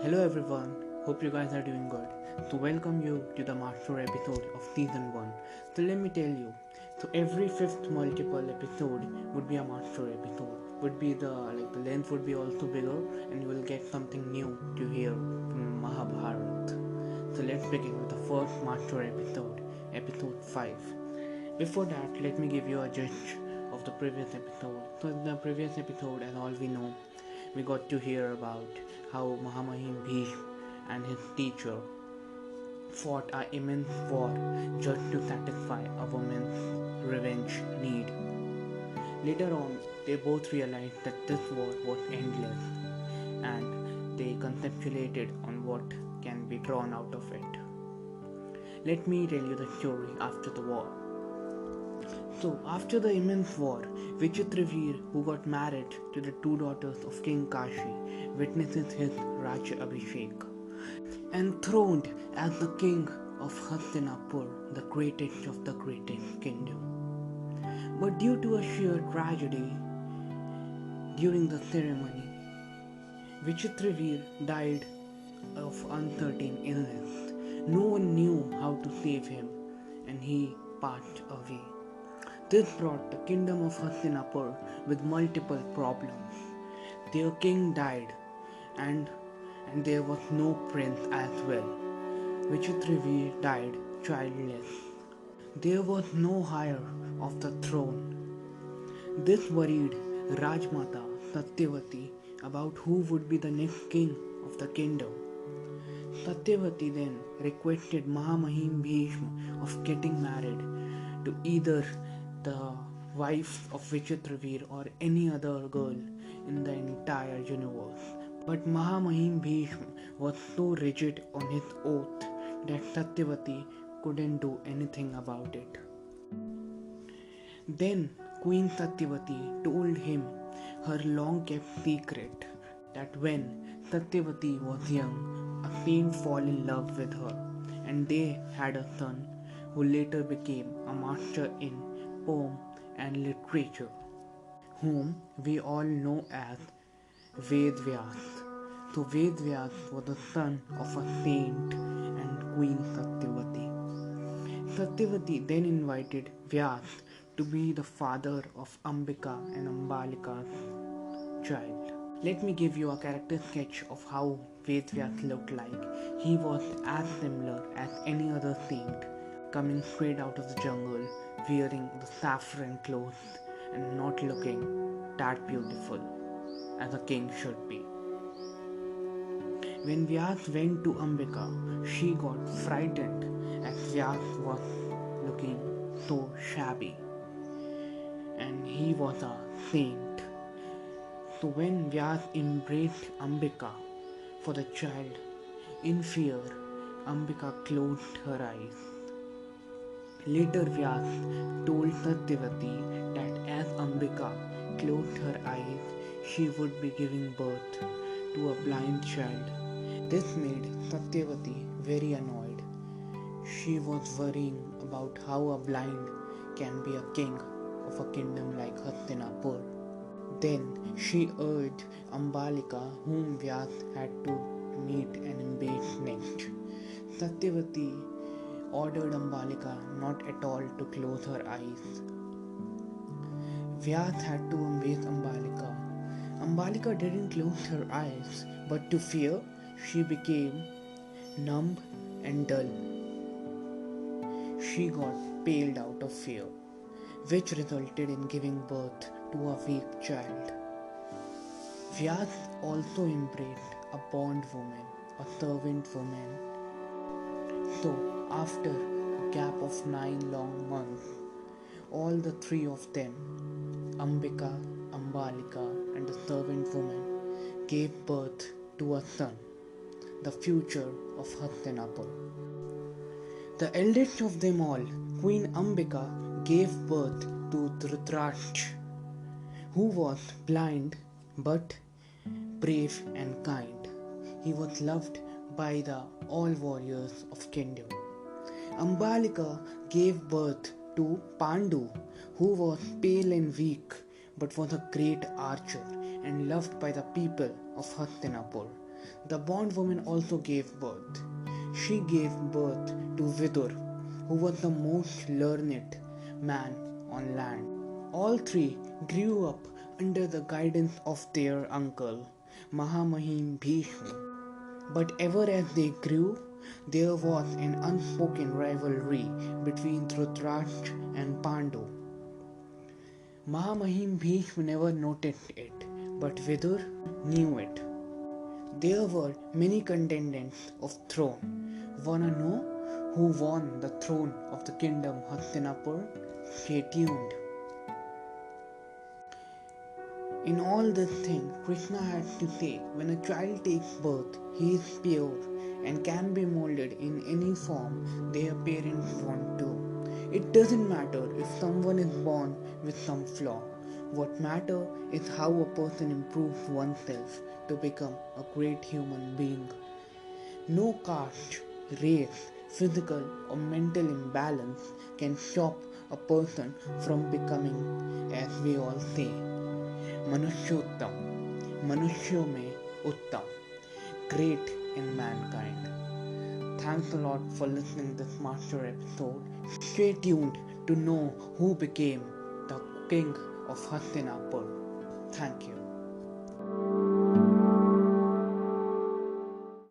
Hello everyone, hope you guys are doing good. So welcome you to the Master episode of season 1. So let me tell you, so every fifth multiple episode would be a Master episode. Would be the length would be also bigger and you will get something new to hear from Mahabharat. So let's begin with the first Master episode, episode 5. Before that, let me give you a gist of the previous episode. So in the previous episode, as all we know, we got to hear about how Mahamahim Bhishma and his teacher fought an immense war just to satisfy a woman's revenge need. Later on, they both realized that this war was endless and they conceptuated on what can be drawn out of it. Let me tell you the story after the war. So, after the immense war, Vichitraveer, who got married to the two daughters of King Kashi, witnesses his Raja Abhishek, enthroned as the king of Hastinapur, the greatest of the greatest kingdom. But due to a sheer tragedy during the ceremony, Vichitraveer died of uncertain illness. No one knew how to save him, and he passed away. This brought the kingdom of Hastinapur with multiple problems. Their king died and there was no prince as well. Vichitraveer died childless. There was no heir of the throne. This worried Rajmata Satyavati about who would be the next king of the kingdom. Satyavati then requested Mahamahim Bhishma of getting married to either the wife of Vichitraveer or any other girl in the entire universe. But Mahamahim Bhishma was so rigid on his oath that Satyavati couldn't do anything about it. Then Queen Satyavati told him her long kept secret that when Satyavati was young, a saint fell in love with her and they had a son who later became a master in poem and literature, whom we all know as Vedvyas. So Vedvyas was the son of a saint and Queen Satyavati. Satyavati then invited Vyas to be the father of Ambika and Ambalika's child. Let me give you a character sketch of how Vedvyas looked like. He was as similar as any other saint, coming straight out of the jungle, wearing the saffron clothes and not looking that beautiful as a king should be. When Vyas went to Ambika, she got frightened as Vyas was looking so shabby and he was a saint. So when Vyas embraced Ambika for the child, in fear, Ambika closed her eyes. Later Vyas told Satyavati that as Ambika closed her eyes, she would be giving birth to a blind child. This made Satyavati very annoyed. She was worrying about how a blind can be a king of a kingdom like Hastinapur. Then she urged Ambalika, whom Vyas had to meet and embrace next. Satyavati ordered Ambalika not at all to close her eyes. Vyas had to embrace Ambalika. Ambalika didn't close her eyes, but to fear, she became numb and dull. She got paled out of fear, which resulted in giving birth to a weak child. Vyas also embraced a bondwoman, a servant woman. So, after a gap of 9 long months, all the three of them, Ambika, Ambalika, and the servant woman, gave birth to a son, the future of Hastinapur. The eldest of them all, Queen Ambika, gave birth to Dhritarashtra, who was blind but brave and kind. He was loved by the all warriors of kingdom. Ambalika gave birth to Pandu, who was pale and weak but was a great archer and loved by the people of Hastinapur. the bondwoman also gave birth. She gave birth to Vidur, who was the most learned man on land. All three grew up under the guidance of their uncle, Mahamahim Bhishma. But ever as they grew, there was an unspoken rivalry between Dhritarashtra and Pandu. Mahamahim Bhishma never noticed it, but Vidur knew it. There were many contendants of throne. Wanna know who won the throne of the kingdom Hastinapur? Stay tuned. In all this thing, Krishna had to say, when a child takes birth, he is pure and can be molded in any form their parents want to. It doesn't matter if someone is born with some flaw. What matters is how a person improves oneself to become a great human being. No caste, race, physical or mental imbalance can stop a person from becoming, as we all say, Manushyotam, Manushyo mein Uttam, great in mankind. Thanks a lot for listening to this master episode. Stay tuned to know who became the king of Hastinapur. Thank you.